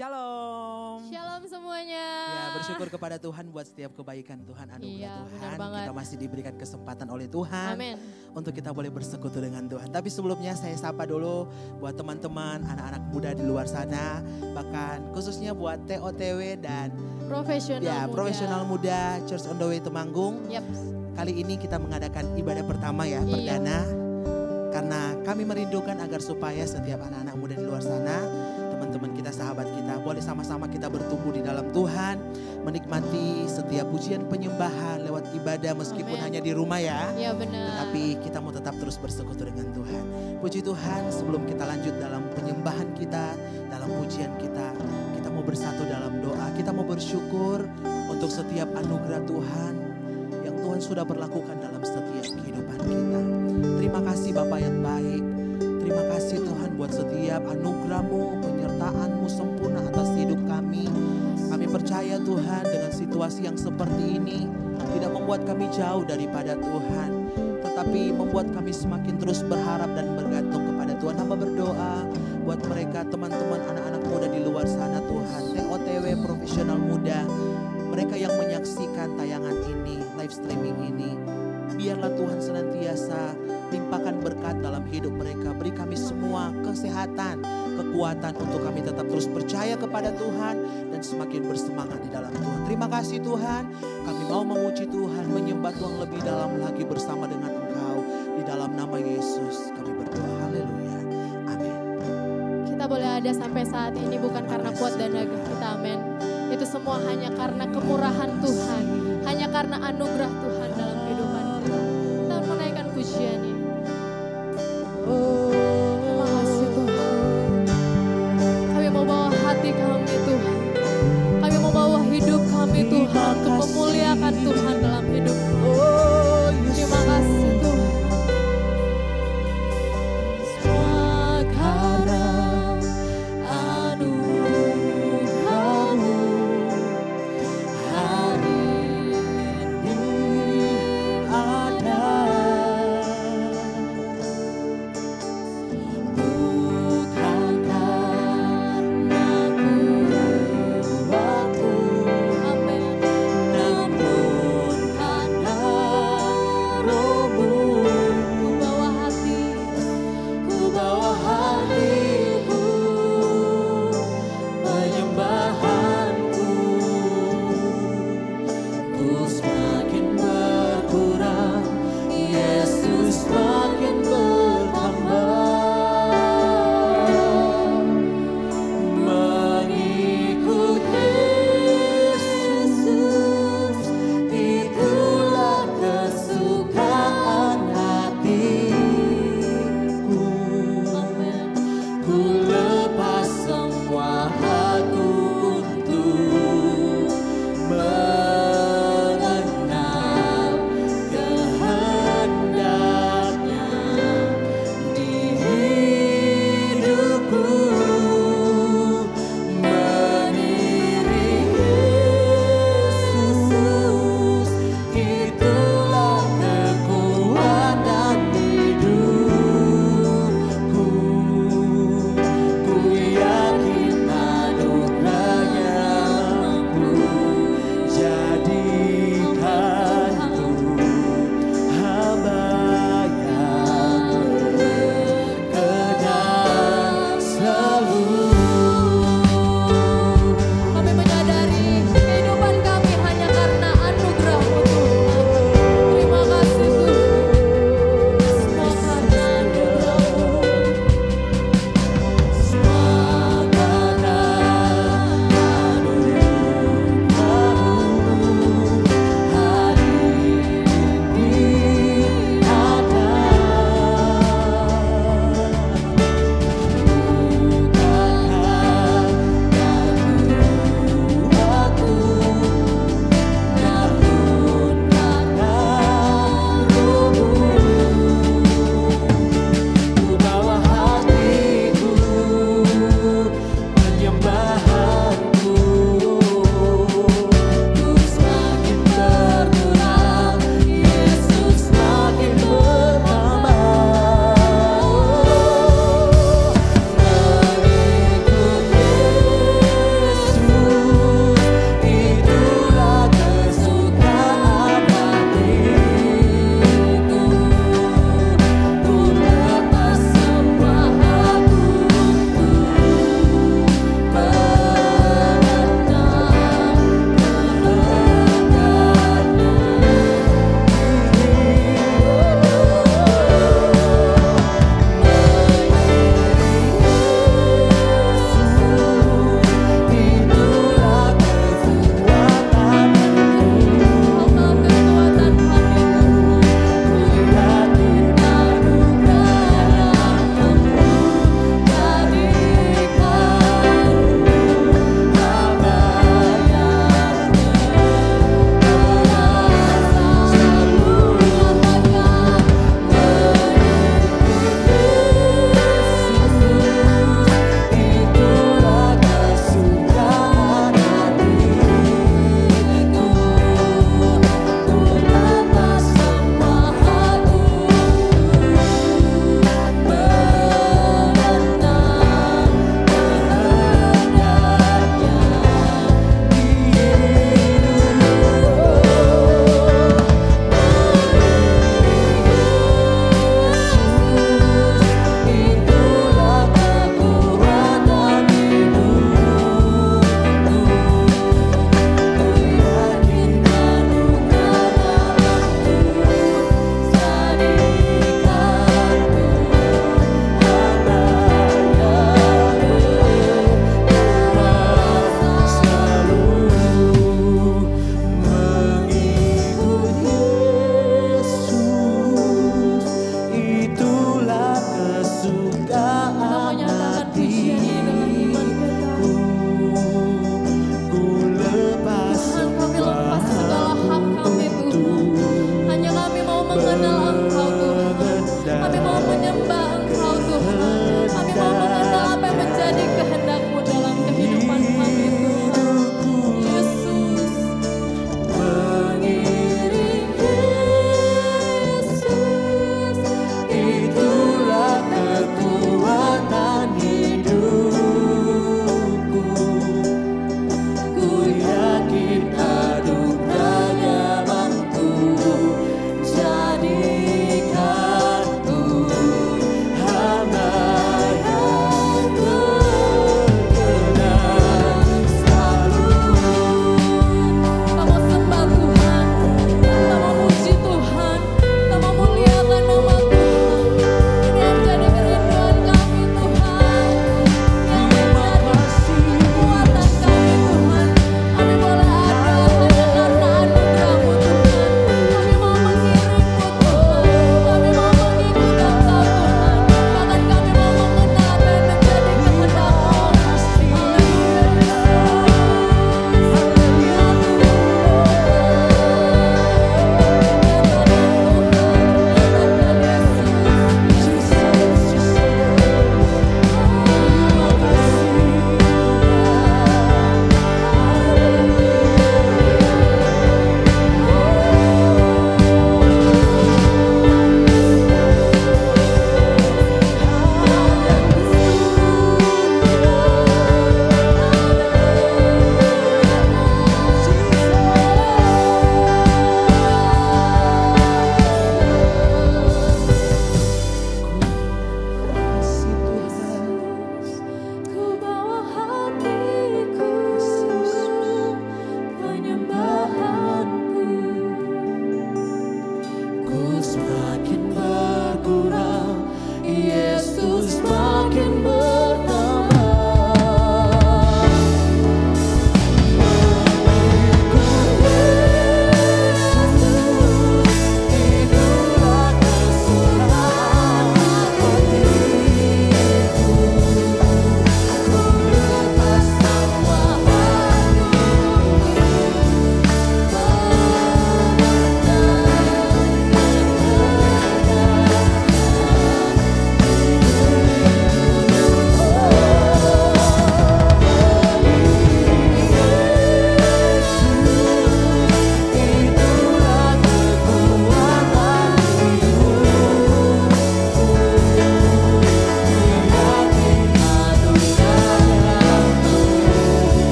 Shalom. Shalom semuanya. Ya, bersyukur kepada Tuhan buat setiap kebaikan Tuhan, anugerah Iya, Tuhan. benar banget. Kita masih diberikan kesempatan oleh Tuhan Amin. untuk kita boleh bersekutu dengan Tuhan. Tapi sebelumnya saya sapa dulu buat teman-teman, anak-anak muda di luar sana, bahkan khususnya buat TOTW dan profesional muda Church on the Way Temanggung. Yep. Kali ini kita mengadakan ibadah pertama ya, perdana. Karena kami merindukan agar supaya setiap anak-anak muda di luar sana, teman-teman kita, sahabat kita, boleh sama-sama kita bertumbuh di dalam Tuhan, menikmati setiap pujian penyembahan lewat ibadah meskipun hanya di rumah ya. Iya benar. Tapi kita mau tetap terus bersekutu dengan Tuhan. Puji Tuhan, sebelum kita lanjut dalam penyembahan kita, dalam pujian kita mau bersatu dalam doa. Kita mau bersyukur untuk setiap anugerah Tuhan yang Tuhan sudah berlakukan dalam setiap kehidupan kita. Terima kasih Bapa yang baik. Terima kasih Tuhan buat setiap anugerah-Mu, penyertaan-Mu sempurna atas hidup kami. Kami percaya Tuhan dengan situasi yang seperti ini tidak membuat kami jauh daripada Tuhan, tetapi membuat kami semakin terus berharap dan bergantung kepada Tuhan. Hamba berdoa buat mereka, teman-teman anak-anak muda di luar sana Tuhan, TOTW profesional muda, mereka yang menyaksikan tayangan ini, live streaming ini. Biarlah Tuhan senantiasa limpahkan berkat dalam hidup mereka. Beri kami semua kesehatan, kekuatan untuk kami tetap terus percaya kepada Tuhan dan semakin bersemangat di dalam Tuhan. Terima kasih Tuhan. Kami mau memuji Tuhan, menyembah Tuhan lebih dalam lagi bersama dengan Engkau. Di dalam nama Yesus kami berdoa. Haleluya. Amin. Kita boleh ada sampai saat ini bukan karena kuat dan tenaga kita, amin. Itu semua hanya karena kemurahan Tuhan, hanya karena anugerah Tuhan dalam kehidupan kita. Kita menaikkan pujiannya. Terima kasih Tuhan. Kami mau bawa hati kami Tuhan. Kami mau bawa hidup kami Tuhan untuk memuliakan Tuhan dalam hidup kami. Terima kasih Tuhan. Semua karena anugerah-Mu hari ini.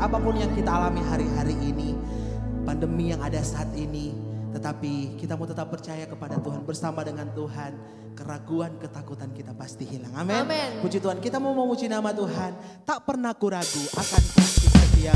apapun yang kita alami hari-hari ini, pandemi yang ada saat ini, tetapi kita mau tetap percaya kepada Tuhan. Bersama dengan Tuhan, keraguan, ketakutan kita pasti hilang. Amin. Puji Tuhan, kita mau memuji nama Tuhan. Tak pernah ku ragu akan kasih setia.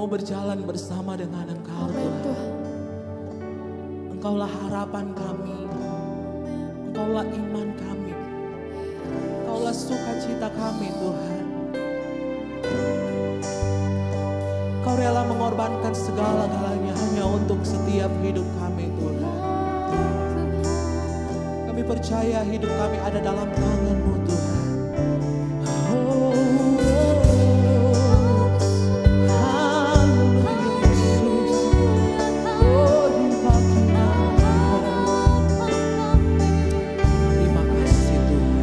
Berjalan bersama dengan Engkau Tuhan. Engkaulah harapan kami, Engkaulah iman kami, Engkaulah sukacita kami Tuhan. Kau rela mengorbankan segala-galanya hanya untuk setiap hidup kami Tuhan. Kami percaya hidup kami ada dalam tangan-Mu Tuhan. Terima kasih Tuhan.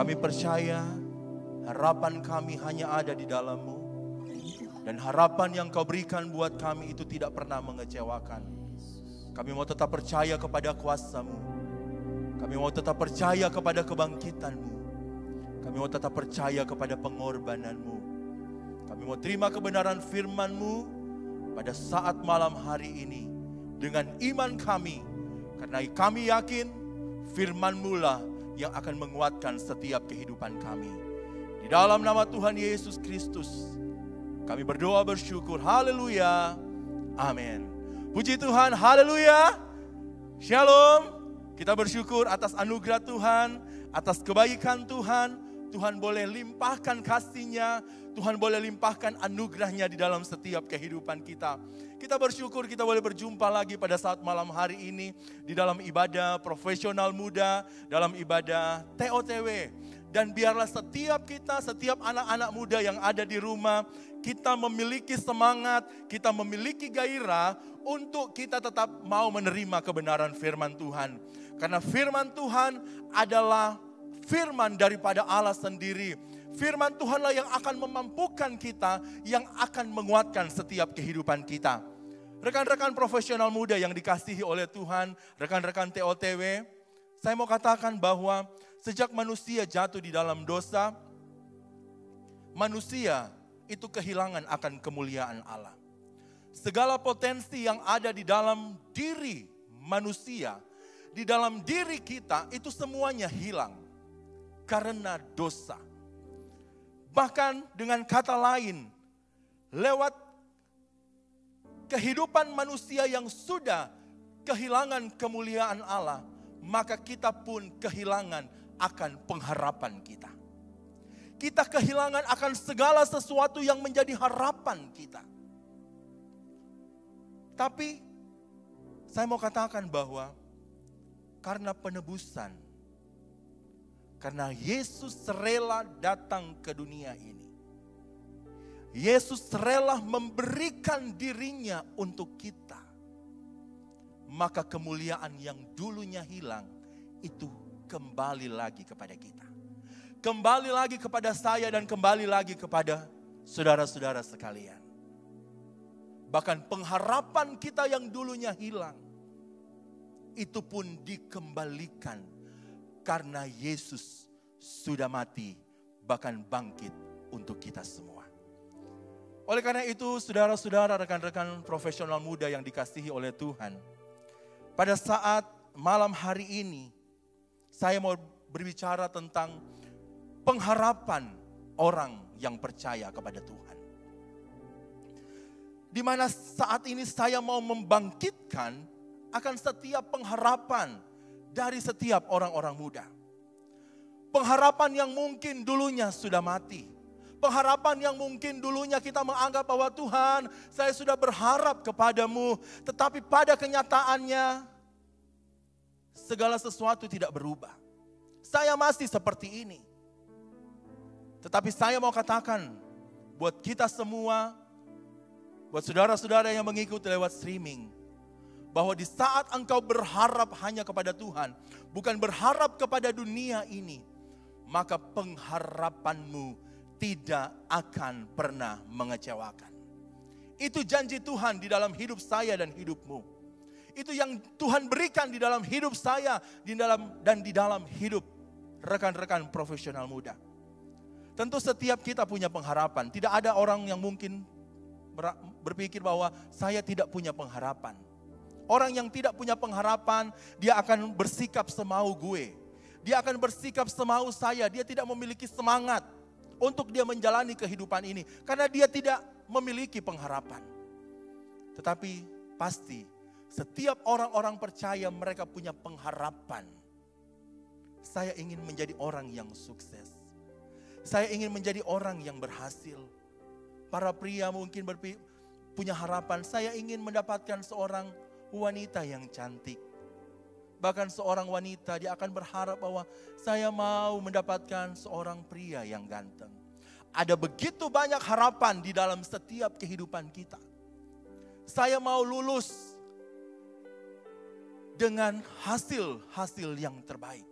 Kami percaya harapan kami hanya ada di dalam-Mu. Dan harapan yang Kau berikan buat kami itu tidak pernah mengecewakan. Kami mau tetap percaya kepada kuasa-Mu. Kami mau tetap percaya kepada kebangkitan-Mu. Kami mau tetap percaya kepada pengorbanan-Mu. Kami mau terima kebenaran firman-Mu pada saat malam hari ini. Dengan iman kami. Karena kami yakin firman-Mu lah yang akan menguatkan setiap kehidupan kami. Di dalam nama Tuhan Yesus Kristus, kami berdoa bersyukur. Haleluya. Amin. Puji Tuhan. Haleluya. Shalom. Kita bersyukur atas anugerah Tuhan, atas kebaikan Tuhan. Tuhan boleh limpahkan kasih-Nya, Tuhan boleh limpahkan anugerah-Nya di dalam setiap kehidupan kita. Kita bersyukur kita boleh berjumpa lagi pada saat malam hari ini di dalam ibadah profesional muda, dalam ibadah TOTW. Dan biarlah setiap kita, setiap anak-anak muda yang ada di rumah, kita memiliki semangat, kita memiliki gairah untuk kita tetap mau menerima kebenaran firman Tuhan. Karena firman Tuhan adalah firman daripada Allah sendiri. Firman Tuhanlah yang akan memampukan kita, yang akan menguatkan setiap kehidupan kita. Rekan-rekan profesional muda yang dikasihi oleh Tuhan, rekan-rekan TOTW, saya mau katakan bahwa sejak manusia jatuh di dalam dosa, manusia itu kehilangan akan kemuliaan Allah. Segala potensi yang ada di dalam diri manusia, di dalam diri kita, itu semuanya hilang. Karena dosa. Bahkan dengan kata lain, lewat kehidupan manusia yang sudah kehilangan kemuliaan Allah, maka kita pun kehilangan akan pengharapan kita. Kita kehilangan akan segala sesuatu yang menjadi harapan kita. Tapi saya mau katakan bahwa karena penebusan, karena Yesus rela datang ke dunia ini. Yesus rela memberikan dirinya untuk kita. Maka kemuliaan yang dulunya hilang itu kembali lagi kepada kita. Kembali lagi kepada saya dan kembali lagi kepada saudara-saudara sekalian. Bahkan pengharapan kita yang dulunya hilang, itu pun dikembalikan. Karena Yesus sudah mati, bahkan bangkit untuk kita semua. Oleh karena itu, saudara-saudara, rekan-rekan profesional muda yang dikasihi oleh Tuhan. Pada saat malam hari ini, saya mau berbicara tentang pengharapan orang yang percaya kepada Tuhan. Di mana saat ini saya mau membangkitkan akan setiap pengharapan dari setiap orang-orang muda. Pengharapan yang mungkin dulunya sudah mati. Pengharapan yang mungkin dulunya kita menganggap bahwa Tuhan, saya sudah berharap kepadamu. Tetapi pada kenyataannya, segala sesuatu tidak berubah. Saya masih seperti ini. Tetapi saya mau katakan, buat kita semua, buat saudara-saudara yang mengikuti lewat streaming, bahwa di saat engkau berharap hanya kepada Tuhan, bukan berharap kepada dunia ini, maka pengharapanmu tidak akan pernah mengecewakan. Itu janji Tuhan di dalam hidup saya dan hidupmu. Itu yang Tuhan berikan di dalam hidup saya dan di dalam hidup rekan-rekan profesional muda. Tentu setiap kita punya pengharapan. Tidak ada orang yang mungkin berpikir bahwa saya tidak punya pengharapan. Orang yang tidak punya pengharapan, dia akan bersikap semau gue. Dia akan bersikap semau saya. Dia tidak memiliki semangat untuk dia menjalani kehidupan ini. Karena dia tidak memiliki pengharapan. Tetapi pasti setiap orang-orang percaya mereka punya pengharapan. Saya ingin menjadi orang yang sukses. Saya ingin menjadi orang yang berhasil. Para pria mungkin punya harapan, saya ingin mendapatkan seorang wanita yang cantik. Bahkan seorang wanita dia akan berharap bahwa saya mau mendapatkan seorang pria yang ganteng. Ada begitu banyak harapan di dalam setiap kehidupan kita. Saya mau lulus dengan hasil-hasil yang terbaik.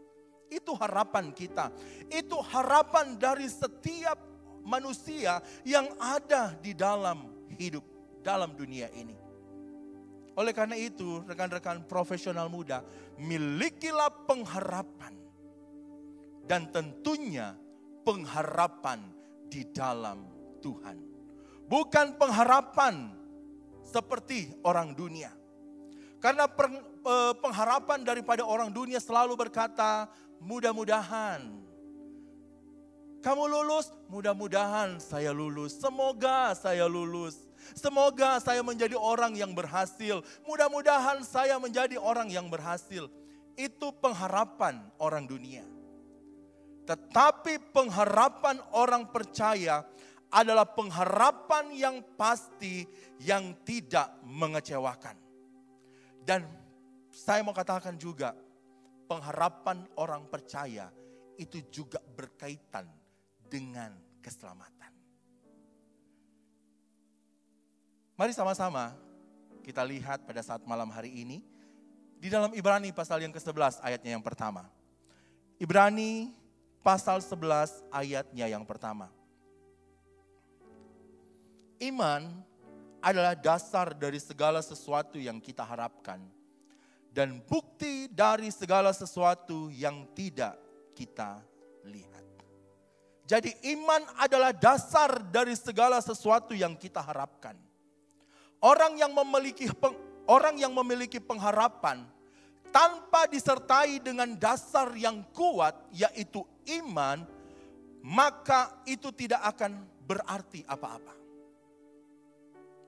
Itu harapan kita. Itu harapan dari setiap manusia yang ada di dalam hidup, dalam dunia ini. Oleh karena itu, rekan-rekan profesional muda, milikilah pengharapan. Dan tentunya pengharapan di dalam Tuhan. Bukan pengharapan seperti orang dunia. Karena pengharapan daripada orang dunia selalu berkata, mudah-mudahan kamu lulus, mudah-mudahan saya lulus, semoga saya lulus. Semoga saya menjadi orang yang berhasil, mudah-mudahan saya menjadi orang yang berhasil. Itu pengharapan orang dunia. Tetapi pengharapan orang percaya adalah pengharapan yang pasti, yang tidak mengecewakan. Dan saya mau katakan juga, pengharapan orang percaya itu juga berkaitan dengan keselamatan. Mari sama-sama kita lihat pada saat malam hari ini, di dalam Ibrani pasal yang ke-11 ayatnya yang pertama. Ibrani pasal 11 ayatnya yang pertama. Iman adalah dasar dari segala sesuatu yang kita harapkan dan bukti dari segala sesuatu yang tidak kita lihat. Jadi iman adalah dasar dari segala sesuatu yang kita harapkan. Orang yang memiliki pengharapan tanpa disertai dengan dasar yang kuat, yaitu iman, maka itu tidak akan berarti apa-apa.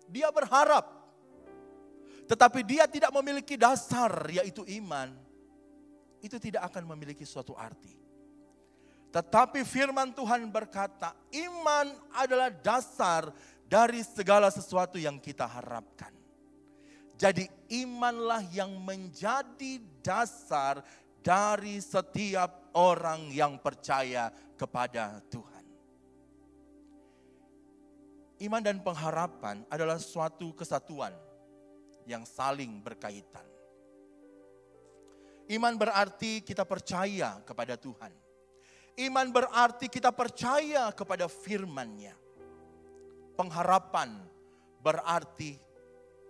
Dia berharap, tetapi dia tidak memiliki dasar, yaitu iman. Itu tidak akan memiliki suatu arti. Tetapi firman Tuhan berkata, iman adalah dasar dari segala sesuatu yang kita harapkan. Jadi imanlah yang menjadi dasar dari setiap orang yang percaya kepada Tuhan. Iman dan pengharapan adalah suatu kesatuan yang saling berkaitan. Iman berarti kita percaya kepada Tuhan. Iman berarti kita percaya kepada firman-Nya. Pengharapan berarti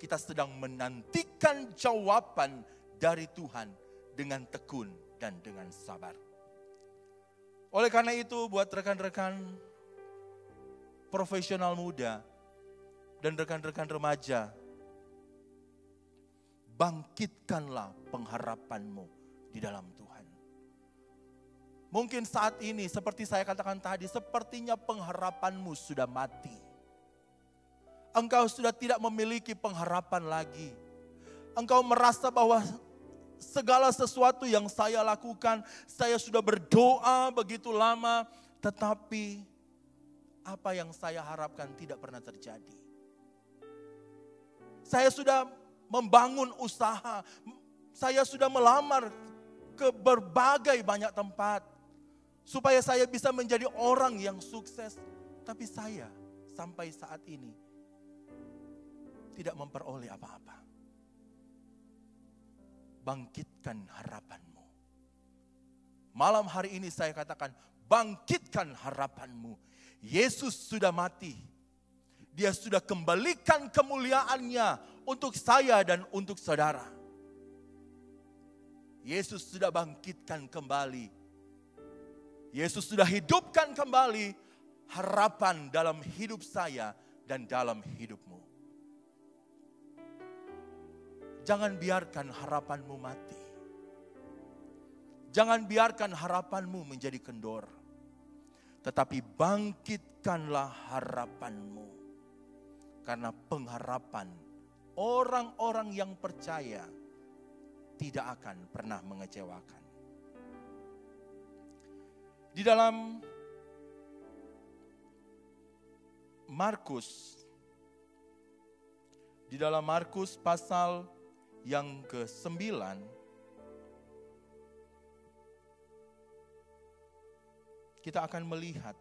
kita sedang menantikan jawaban dari Tuhan dengan tekun dan dengan sabar. Oleh karena itu, buat rekan-rekan profesional muda dan rekan-rekan remaja, bangkitkanlah pengharapanmu di dalam Tuhan. Mungkin saat ini, seperti saya katakan tadi, sepertinya pengharapanmu sudah mati. Engkau sudah tidak memiliki pengharapan lagi. Engkau merasa bahwa segala sesuatu yang saya lakukan, saya sudah berdoa begitu lama, tetapi apa yang saya harapkan tidak pernah terjadi. Saya sudah membangun usaha, saya sudah melamar ke berbagai banyak tempat, supaya saya bisa menjadi orang yang sukses. Tapi saya sampai saat ini tidak memperoleh apa-apa. Bangkitkan harapanmu. Malam hari ini saya katakan, bangkitkan harapanmu. Yesus sudah mati. Dia sudah kembalikan kemuliaannya untuk saya dan untuk saudara. Yesus sudah bangkitkan kembali. Yesus sudah hidupkan kembali harapan dalam hidup saya dan dalam hidupmu. Jangan biarkan harapanmu mati. Jangan biarkan harapanmu menjadi kendor. Tetapi bangkitkanlah harapanmu. Karena pengharapan orang-orang yang percaya tidak akan pernah mengecewakan. Di dalam Markus pasal yang ke-9, kita akan melihat,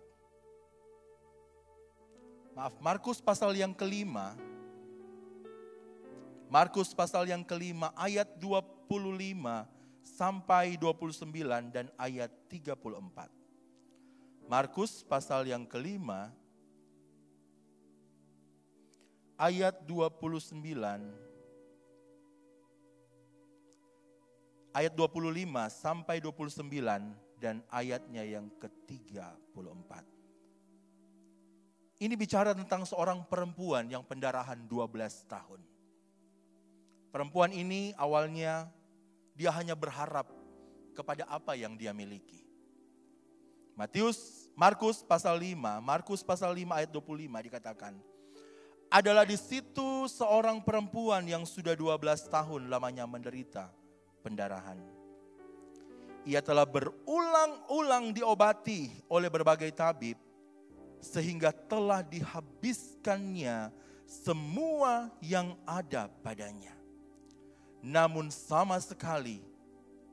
Markus pasal yang ke-5, ayat 25 sampai 29 dan ayat 34. Markus pasal yang kelima, ayat 29, ayat 25 sampai 29 dan ayatnya yang ke-34. Ini bicara tentang seorang perempuan yang pendarahan 12 tahun. Perempuan ini awalnya dia hanya berharap kepada apa yang dia miliki. Markus pasal 5 ayat 25 dikatakan, adalah di situ seorang perempuan yang sudah 12 tahun lamanya menderita pendarahan. Ia telah berulang-ulang diobati oleh berbagai tabib, sehingga telah dihabiskannya semua yang ada padanya. Namun sama sekali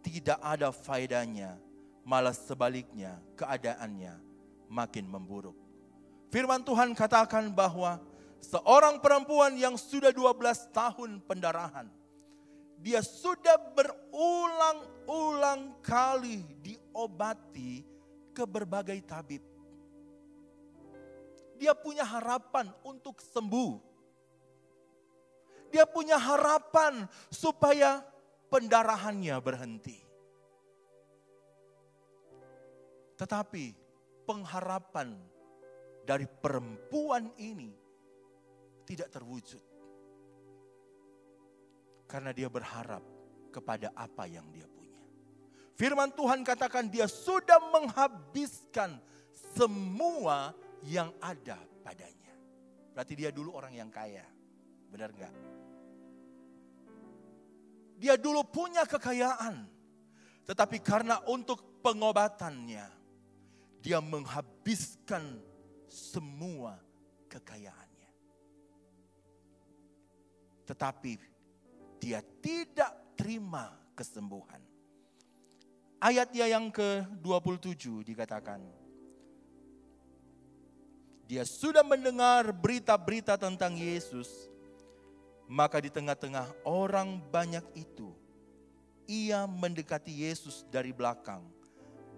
tidak ada faedahnya, malah sebaliknya keadaannya makin memburuk. Firman Tuhan katakan bahwa seorang perempuan yang sudah 12 tahun pendarahan, dia sudah berulang-ulang kali diobati ke berbagai tabib. Dia punya harapan untuk sembuh. Dia punya harapan supaya pendarahannya berhenti. Tetapi pengharapan dari perempuan ini tidak terwujud. Karena dia berharap kepada apa yang dia punya. Firman Tuhan katakan dia sudah menghabiskan semua yang ada padanya. Berarti dia dulu orang yang kaya. Benar enggak? Dia dulu punya kekayaan. Tetapi karena untuk pengobatannya, dia menghabiskan semua kekayaannya. Tetapi dia tidak terima kesembuhan. Ayatnya yang ke-27 dikatakan, dia sudah mendengar berita-berita tentang Yesus, maka di tengah-tengah orang banyak itu, ia mendekati Yesus dari belakang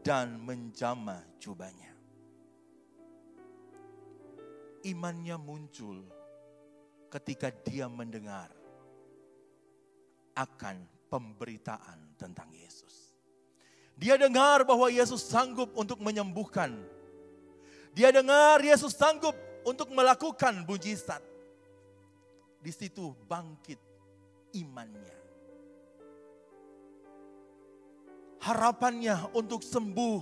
dan menjamah jubahnya. Imannya muncul ketika dia mendengar akan pemberitaan tentang Yesus. Dia dengar bahwa Yesus sanggup untuk menyembuhkan. Dia dengar Yesus sanggup untuk melakukan mujizat. Di situ bangkit imannya. Harapannya untuk sembuh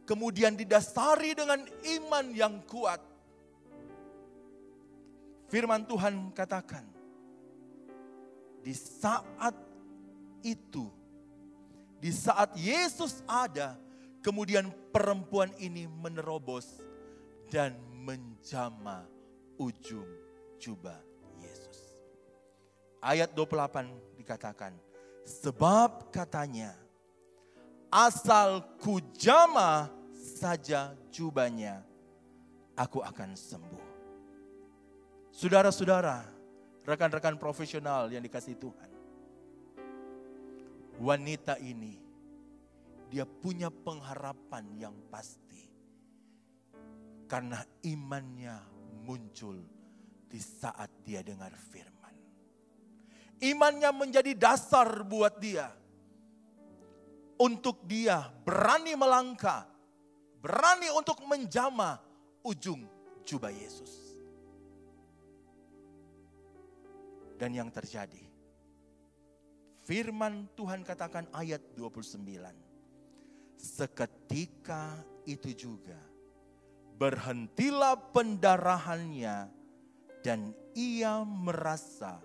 kemudian didasari dengan iman yang kuat. Firman Tuhan katakan, di saat itu, di saat Yesus ada, kemudian perempuan ini menerobos dan menjamah ujung jubah Yesus. Ayat 28 dikatakan, sebab katanya, asal ku jamah saja jubahnya, aku akan sembuh. Saudara-saudara, rekan-rekan profesional yang dikasihi Tuhan. Wanita ini, dia punya pengharapan yang pasti. Karena imannya muncul di saat dia dengar firman. Imannya menjadi dasar buat dia. Untuk dia berani melangkah. Berani untuk menjamah ujung jubah Yesus. Dan yang terjadi, firman Tuhan katakan ayat 29. Seketika itu juga berhentilah pendarahannya dan ia merasa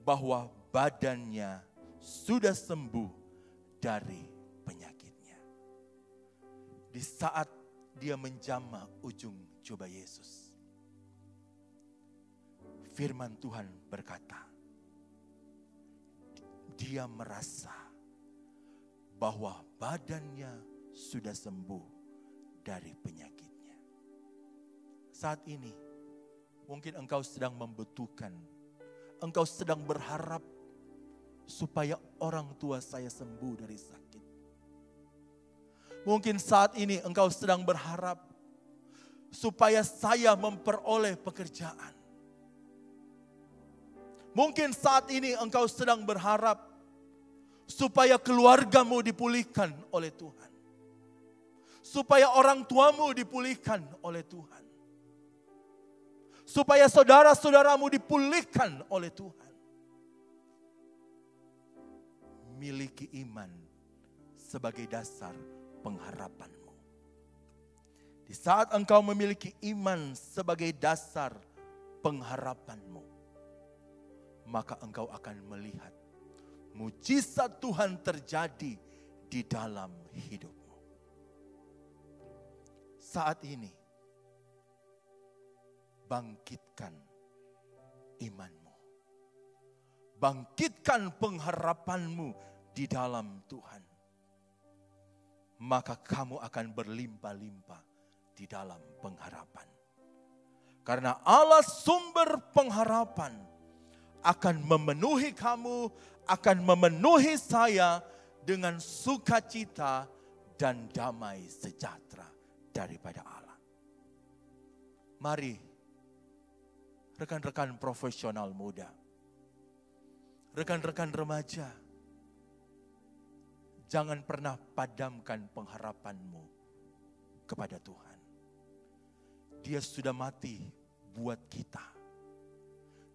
bahwa badannya sudah sembuh dari penyakitnya. Di saat dia menjamah ujung jubah Yesus, firman Tuhan berkata, dia merasa bahwa badannya sudah sembuh dari penyakitnya. Saat ini, mungkin engkau sedang membutuhkan, engkau sedang berharap supaya orang tua saya sembuh dari sakit. Mungkin saat ini engkau sedang berharap supaya saya memperoleh pekerjaan. Mungkin saat ini engkau sedang berharap supaya keluargamu dipulihkan oleh Tuhan. Supaya orang tuamu dipulihkan oleh Tuhan. Supaya saudara-saudaramu dipulihkan oleh Tuhan. Miliki iman sebagai dasar pengharapanmu. Di saat engkau memiliki iman sebagai dasar pengharapanmu, maka engkau akan melihat mujizat Tuhan terjadi di dalam hidupmu. Saat ini, bangkitkan imanmu. Bangkitkan pengharapanmu di dalam Tuhan. Maka kamu akan berlimpah-limpah di dalam pengharapan. Karena Allah sumber pengharapan akan memenuhi kamu, akan memenuhi saya dengan sukacita dan damai sejahtera daripada Allah. Mari, rekan-rekan profesional muda, rekan-rekan remaja, jangan pernah padamkan pengharapanmu kepada Tuhan. Dia sudah mati buat kita.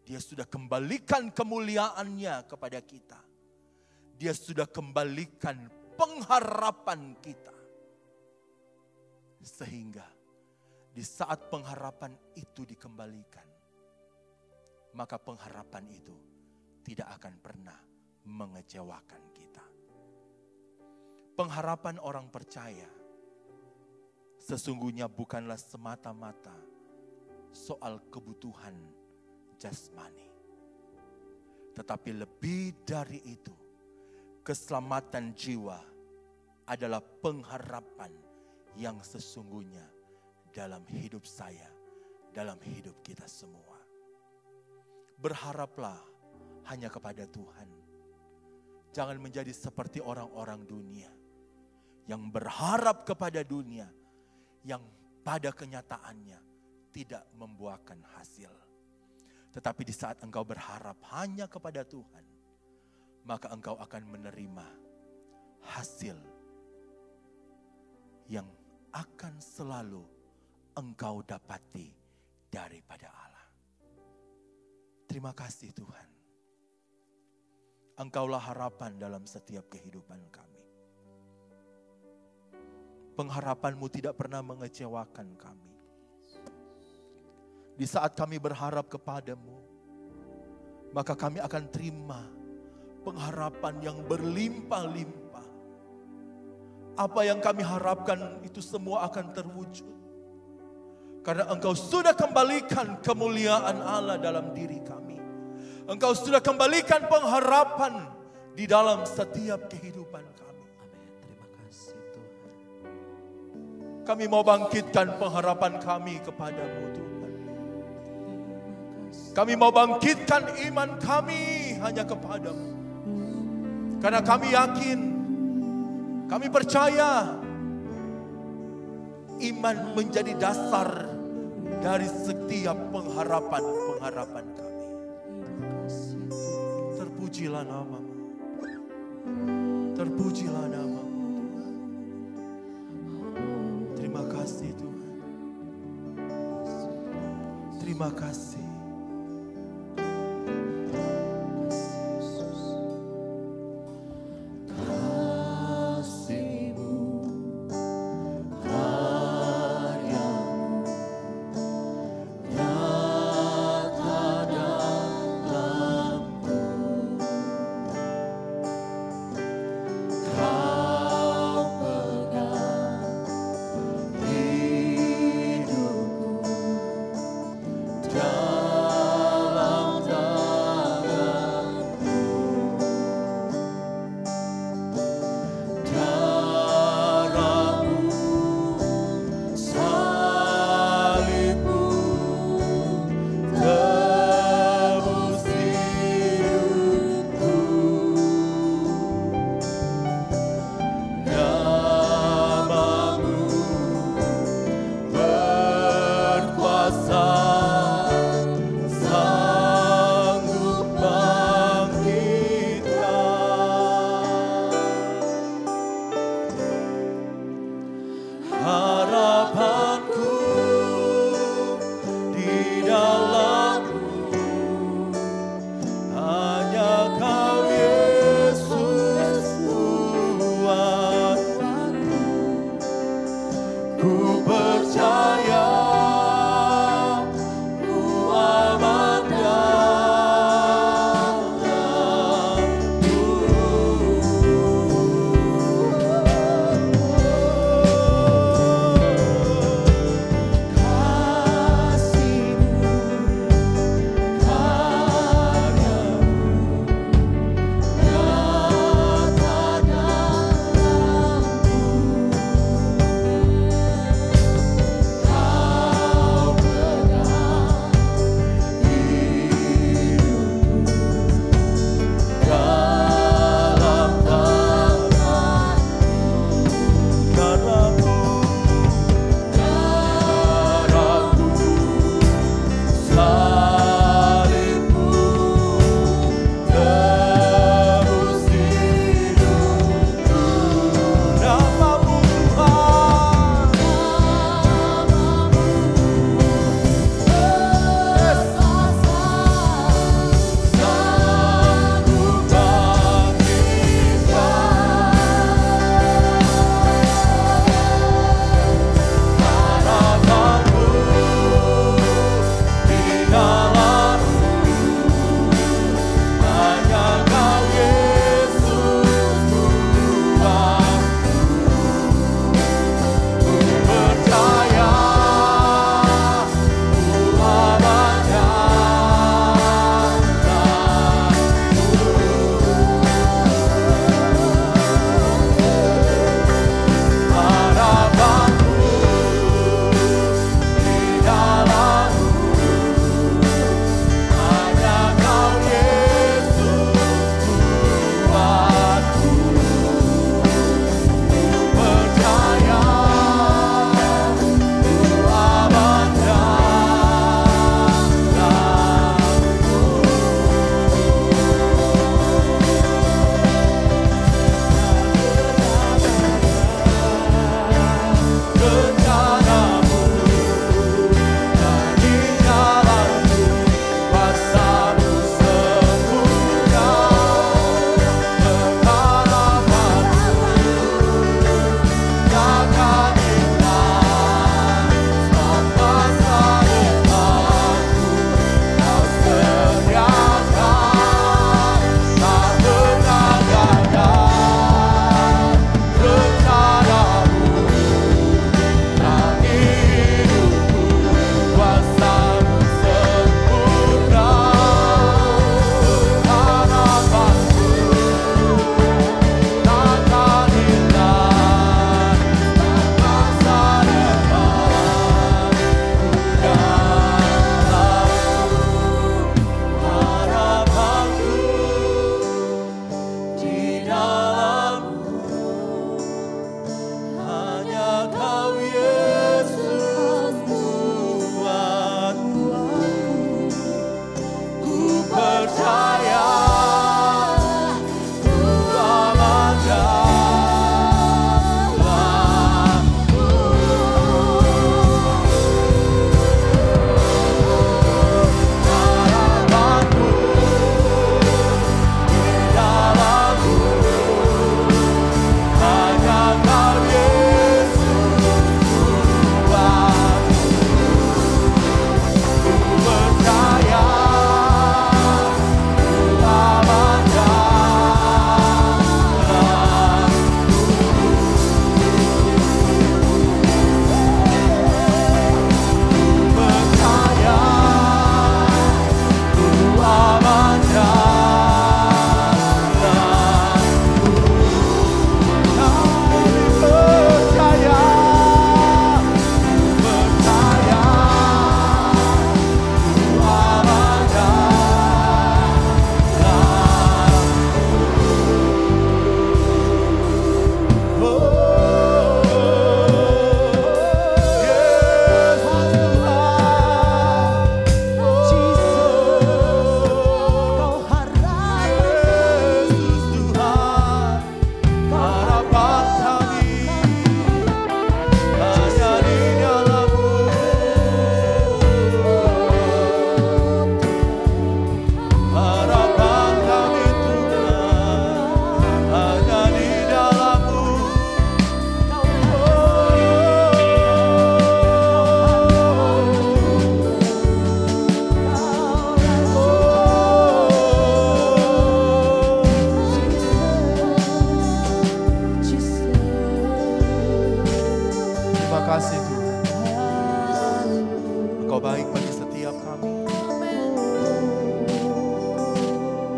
Dia sudah kembalikan kemuliaannya kepada kita. Dia sudah kembalikan pengharapan kita. Sehingga di saat pengharapan itu dikembalikan, maka pengharapan itu tidak akan pernah mengecewakan kita. Pengharapan orang percaya sesungguhnya bukanlah semata-mata soal kebutuhan jasmani. Tetapi lebih dari itu, keselamatan jiwa adalah pengharapan yang sesungguhnya dalam hidup saya, dalam hidup kita semua. Berharaplah hanya kepada Tuhan. Jangan menjadi seperti orang-orang dunia yang berharap kepada dunia, yang pada kenyataannya tidak membuahkan hasil. Tetapi di saat engkau berharap hanya kepada Tuhan, maka engkau akan menerima hasil yang akan selalu engkau dapati daripada Allah. Terima kasih Tuhan. Engkaulah harapan dalam setiap kehidupan kami. Pengharapanmu tidak pernah mengecewakan kami. Di saat kami berharap kepadamu, maka kami akan terima pengharapan yang berlimpah-limpah. Apa yang kami harapkan itu semua akan terwujud. Karena Engkau sudah kembalikan kemuliaan Allah dalam diri kami. Engkau sudah kembalikan pengharapan di dalam setiap kehidupan kami. Amin. Terima kasih Tuhan. Kami mau bangkitkan pengharapan kami kepadamu Tuhan. Kami mau bangkitkan iman kami hanya kepadamu. Karena kami yakin, kami percaya iman menjadi dasar dari setiap pengharapan-pengharapan kami. Terpujilah namamu. Terpujilah namamu Tuhan. Terima kasih Tuhan. Terima kasih. God.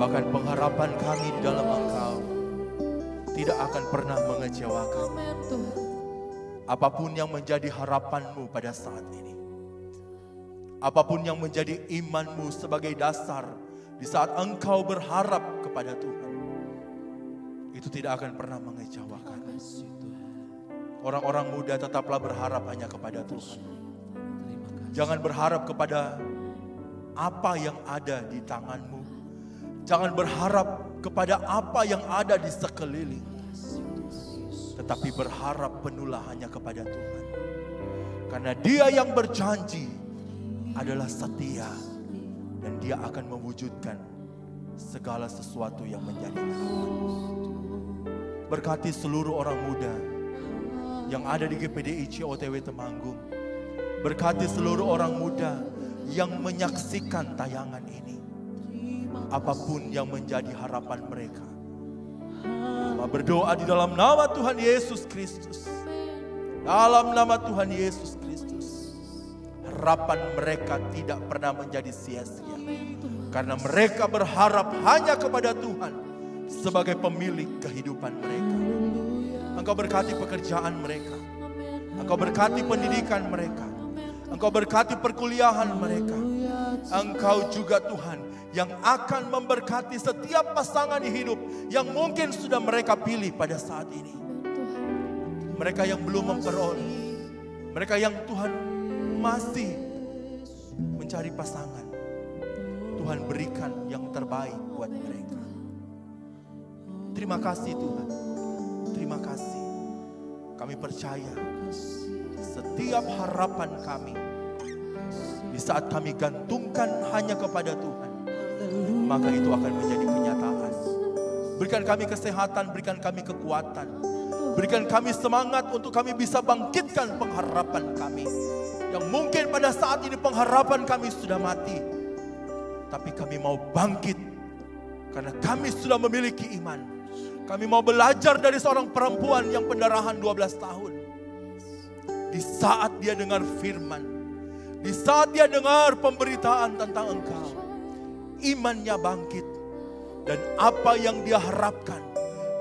Bahkan pengharapan kami di dalam Engkau tidak akan pernah mengecewakan. Amin Tuhan. Apapun yang menjadi harapanmu pada saat ini, apapun yang menjadi imanmu sebagai dasar di saat engkau berharap kepada Tuhan, itu tidak akan pernah mengecewakan. Orang-orang muda tetaplah berharap hanya kepada Tuhan. Jangan berharap kepada apa yang ada di tanganmu. Jangan berharap kepada apa yang ada di sekeliling. Tetapi berharap penuhlah hanya kepada Tuhan. Karena Dia yang berjanji adalah setia. Dan Dia akan mewujudkan segala sesuatu yang menjadi harapan. Berkati seluruh orang muda yang ada di GPDI COTW Temanggung. Berkati seluruh orang muda yang menyaksikan tayangan ini. Apapun yang menjadi harapan mereka, berdoa di dalam nama Tuhan Yesus Kristus. Dalam nama Tuhan Yesus Kristus. Harapan mereka tidak pernah menjadi sia-sia. Karena mereka berharap hanya kepada Tuhan sebagai pemilik kehidupan mereka. Engkau berkati pekerjaan mereka. Engkau berkati pendidikan mereka. Engkau berkati perkuliahan mereka. Engkau juga Tuhan yang akan memberkati setiap pasangan di hidup yang mungkin sudah mereka pilih pada saat ini. Mereka yang belum memperoleh, mereka yang Tuhan masih mencari pasangan, Tuhan berikan yang terbaik buat mereka. Terima kasih Tuhan, terima kasih. Kami percaya setiap harapan kami di saat kami gantungkan hanya kepada Tuhan, maka itu akan menjadi kenyataan. Berikan kami kesehatan, berikan kami kekuatan. Berikan kami semangat untuk kami bisa bangkitkan pengharapan kami. Yang mungkin pada saat ini pengharapan kami sudah mati. Tapi kami mau bangkit. Karena kami sudah memiliki iman. Kami mau belajar dari seorang perempuan yang pendarahan 12 tahun. Di saat dia dengar firman. Di saat dia dengar pemberitaan tentang Engkau. Imannya bangkit. Dan apa yang dia harapkan,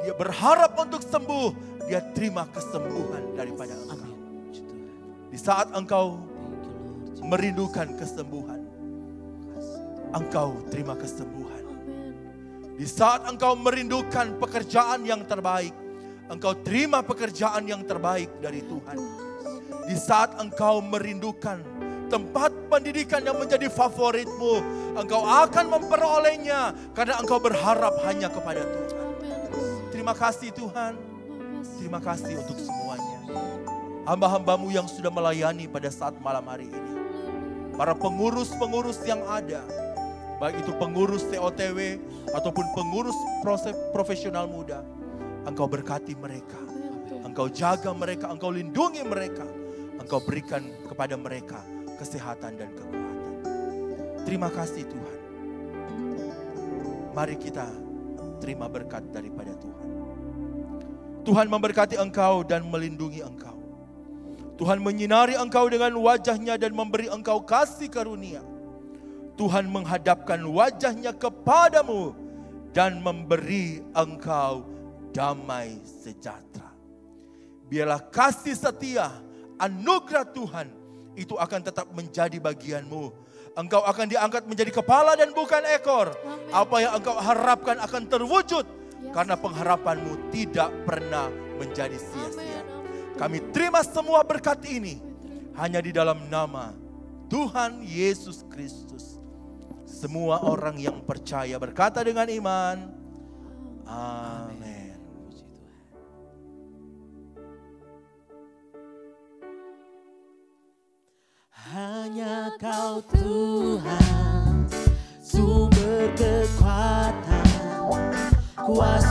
dia berharap untuk sembuh, dia terima kesembuhan daripada Engkau. Di saat Engkau merindukan kesembuhan, Engkau terima kesembuhan. Di saat Engkau merindukan pekerjaan yang terbaik, Engkau terima pekerjaan yang terbaik dari Tuhan. Di saat Engkau merindukan tempat pendidikan yang menjadi favoritmu, Engkau akan memperolehnya karena Engkau berharap hanya kepada Tuhan. Terima kasih Tuhan. Terima kasih untuk semuanya. Hamba-hambamu yang sudah melayani pada saat malam hari ini. Para pengurus-pengurus yang ada. Baik itu pengurus COTW ataupun pengurus profesional muda. Engkau berkati mereka. Engkau jaga mereka, Engkau lindungi mereka. Engkau berikan kepada mereka kesehatan dan kekuatan. Terima kasih Tuhan. Mari kita terima berkat daripada Tuhan. Tuhan memberkati engkau dan melindungi engkau. Tuhan menyinari engkau dengan wajahnya dan memberi engkau kasih karunia. Tuhan menghadapkan wajahnya kepadamu dan memberi engkau damai sejahtera. Biarlah kasih setia, anugerah Tuhan itu akan tetap menjadi bagianmu. Engkau akan diangkat menjadi kepala dan bukan ekor. Amen. Apa yang engkau harapkan akan terwujud. Yes. Karena pengharapanmu tidak pernah menjadi sia-sia. Kami terima semua berkat ini hanya di dalam nama Tuhan Yesus Kristus. Semua orang yang percaya berkata dengan iman, amin. Hanya Kau Tuhan, sumber kekuatan, kuasa